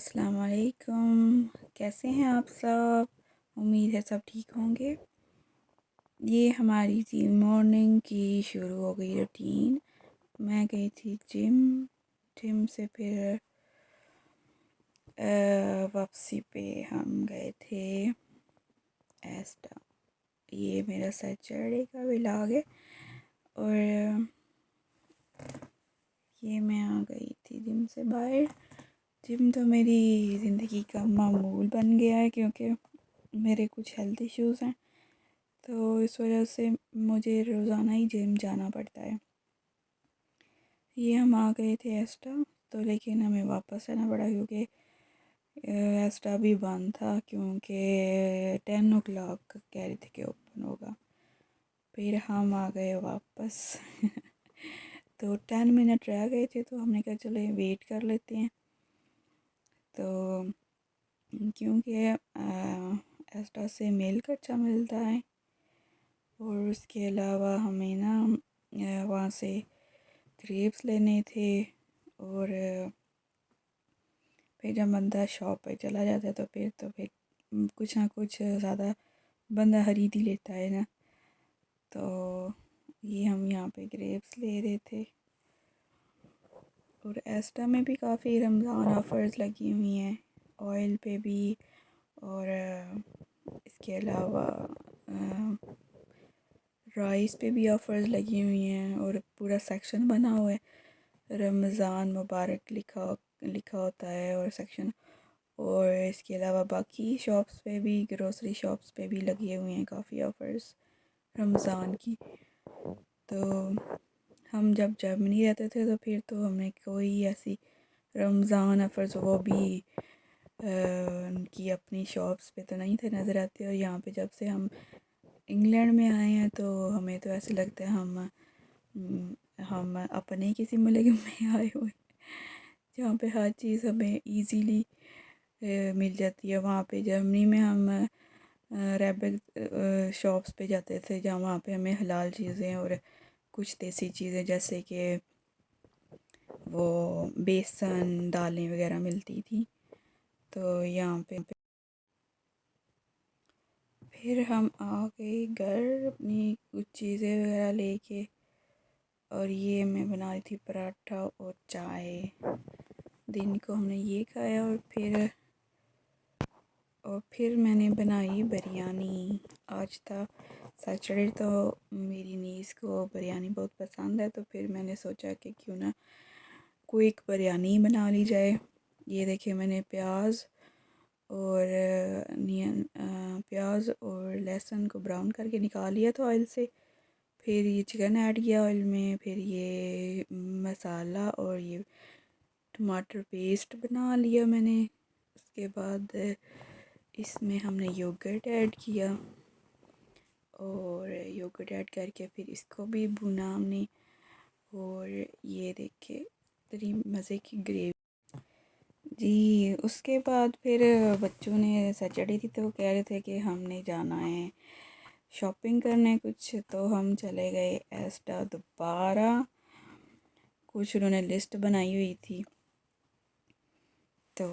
अस्सलाम वालेकुम। कैसे हैं आप सब? उम्मीद है सब ठीक होंगे। ये हमारी थी मॉर्निंग की शुरू हो गई रूटीन। मैं गई थी जिम से फिर वापसी पे हम गए थे एस्टा। ये मेरा सैटरडे का व्लॉग है और ये मैं आ गई थी जिम से बाहर। जिम तो मेरी ज़िंदगी का मामूल बन गया है क्योंकि मेरे कुछ हेल्थ इश्यूज़ हैं, तो इस वजह से मुझे रोज़ाना ही जिम जाना पड़ता है। ये हम आ गए थे एस्टा, तो लेकिन हमें वापस आना पड़ा क्योंकि एस्टा भी बंद था क्योंकि 10 o'clock कह रहे थे कि ओपन होगा। फिर हम आ गए वापस तो 10 मिनट रह गए थे, तो हमने कहा चलो वेट कर लेते हैं। तो क्योंकि एस्टा से मिल्क अच्छा मिलता है और उसके अलावा हमें ना वहाँ से ग्रेप्स लेने थे। और फिर जब बंदा शॉप पे चला जाता है तो फिर कुछ ना कुछ ज़्यादा बंदा खरीद ही लेता है ना। तो ये हम यहाँ पे ग्रेप्स ले रहे थे। और एस्टा में भी काफ़ी रमज़ान ऑफ़र्स लगी हुई हैं, ऑयल पे भी। और इसके अलावा राइस पे भी ऑफ़र्स लगी हुई हैं और पूरा सेक्शन बना हुआ है, रमज़ान मुबारक लिखा होता है और सेक्शन। और इसके अलावा बाकी शॉप्स पे भी, ग्रोसरी शॉप्स पे भी लगे हुए हैं काफ़ी ऑफ़र्स रमज़ान की। तो हम जब जर्मनी रहते थे तो फिर तो हमें कोई ऐसी रमज़ान ऑफ़र्स वो भी उनकी अपनी शॉप्स पे तो नहीं थे नज़र आते। और यहाँ पे जब से हम इंग्लैंड में आए हैं तो हमें तो ऐसे लगता है हम अपने किसी मुल्क में आए हुए, जहाँ पे हर चीज़ हमें इजीली मिल जाती है। वहाँ पे जर्मनी में हम रैबिट शॉप्स पे जाते थे जहाँ वहाँ पे हमें हलाल चीज़ें और कुछ देसी चीज़ें जैसे कि वो बेसन दालें वगैरह मिलती थी। तो यहाँ पे फिर हम आ गए घर अपनी कुछ चीज़ें वगैरह लेके। और ये मैं बना रही थी पराठा और चाय। दिन को हमने ये खाया और फिर मैंने बनाई बिरयानी। आज था सैटरडे, तो मेरी नीस को बिरयानी बहुत पसंद है, तो फिर मैंने सोचा कि क्यों ना क्विक बिरयानी बना ली जाए। ये देखिए मैंने प्याज और लहसुन को ब्राउन करके निकाल लिया था ऑयल से। फिर ये चिकन ऐड किया ऑयल में, फिर ये मसाला और ये टमाटर पेस्ट बना लिया मैंने। उसके बाद इसमें हमने योगर्ट ऐड किया और योगर्ट ऐड करके फिर इसको भी भुना हमने। और ये देखिए इतनी मज़े की ग्रेवी जी। उसके बाद फिर बच्चों ने सैटरडे थी तो कह रहे थे कि हमने जाना है शॉपिंग करने कुछ, तो हम चले गए एस्टा दोबारा। कुछ उन्होंने लिस्ट बनाई हुई थी तो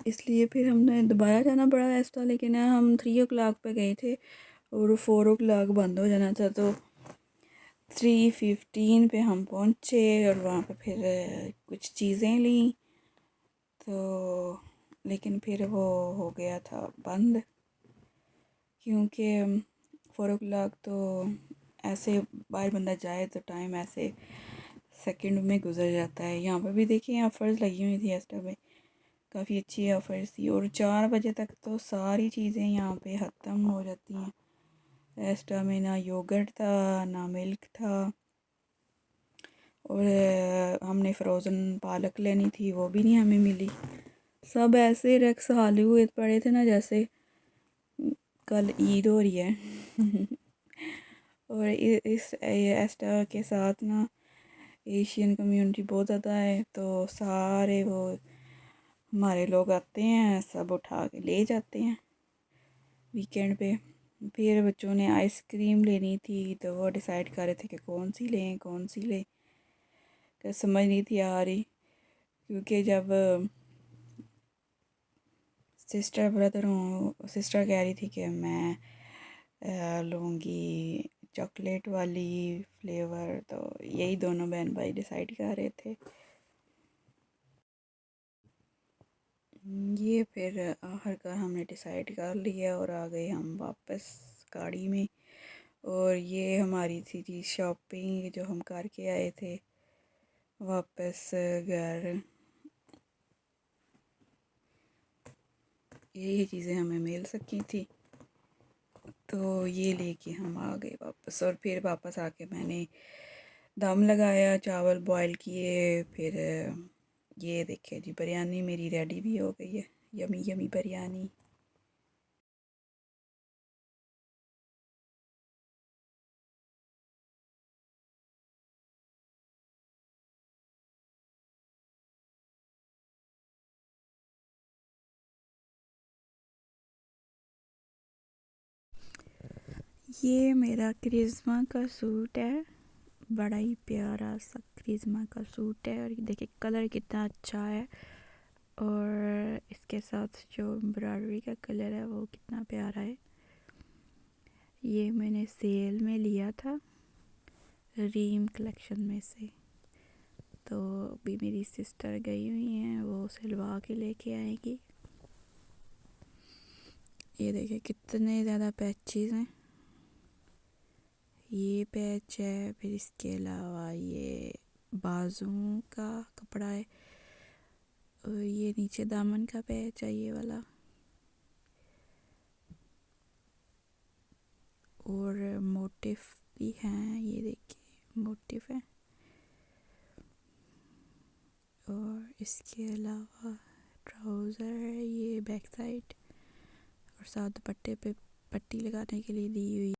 इसलिए फिर हमने दोबारा जाना पड़ा एस्टा। लेकिन हम 3 o'clock पे गए थे और 4 o'clock बंद हो जाना था, तो 3:15 पे हम पहुँचे और वहाँ पे फिर कुछ चीज़ें ली। तो लेकिन फिर वो हो गया था बंद क्योंकि 4 o'clock तो ऐसे बाहर बंदा जाए तो टाइम ऐसे सेकंड में गुजर जाता है। यहाँ पे भी देखिए ऑफ़र्स लगी हुई थी एस्टा पे, काफ़ी अच्छी ऑफ़र्स थी। और 4 बजे तक तो सारी चीज़ें यहाँ पे ख़त्म हो जाती हैं। एस्टा में ना योगर्ट था ना मिल्क था। और हमने फ्रोज़न पालक लेनी थी, वो भी नहीं हमें मिली। सब ऐसे रक्स हाले हुए पड़े थे ना जैसे कल ईद हो रही है और इस एस्टा के साथ ना एशियन कम्युनिटी बहुत ज़्यादा है, तो सारे वो हमारे लोग आते हैं, सब उठा के ले जाते हैं वीकेंड पे। फिर बच्चों ने आइसक्रीम लेनी थी तो वो डिसाइड कर रहे थे कि कौन सी लें, कि समझ नहीं थी आ रही। क्योंकि जब सिस्टर ब्रदर हूँ, सिस्टर कह रही थी कि मैं लूँगी चॉकलेट वाली फ्लेवर, तो यही दोनों बहन भाई डिसाइड कर रहे थे। ये फिर आखिरकार हमने डिसाइड कर लिया और आ गए हम वापस गाड़ी में। और ये हमारी थी जी शॉपिंग जो हम करके आए थे वापस घर। यही चीज़ें हमें मिल सकी थी, तो ये लेके हम आ गए वापस। और फिर वापस आके मैंने दम लगाया, चावल बॉईल किए। फिर ये देखिए जी बिरयानी मेरी रेडी भी हो गई है, यमी यमी बिरयानी। ये मेरा करिश्मा का सूट है, बड़ा ही प्यारा सा करिश्मा का सूट है। और ये देखिए कलर कितना अच्छा है, और इसके साथ जो एम्ब्रॉयडरी का कलर है वो कितना प्यारा है। ये मैंने सेल में लिया था रीम कलेक्शन में से। तो अभी मेरी सिस्टर गई हुई हैं, वो सिलवा के लेके आएगी। ये देखिए कितने ज़्यादा पैचेस हैं। ये पैच है, फिर इसके अलावा ये बाजू का कपड़ा है, और ये नीचे दामन का पैच है ये वाला। और मोटिफ भी हैं, ये देखिए मोटिफ है। और इसके अलावा ट्राउज़र है, ये बैक साइड, और साथ दुपट्टे पे पट्टी लगाने के लिए दी हुई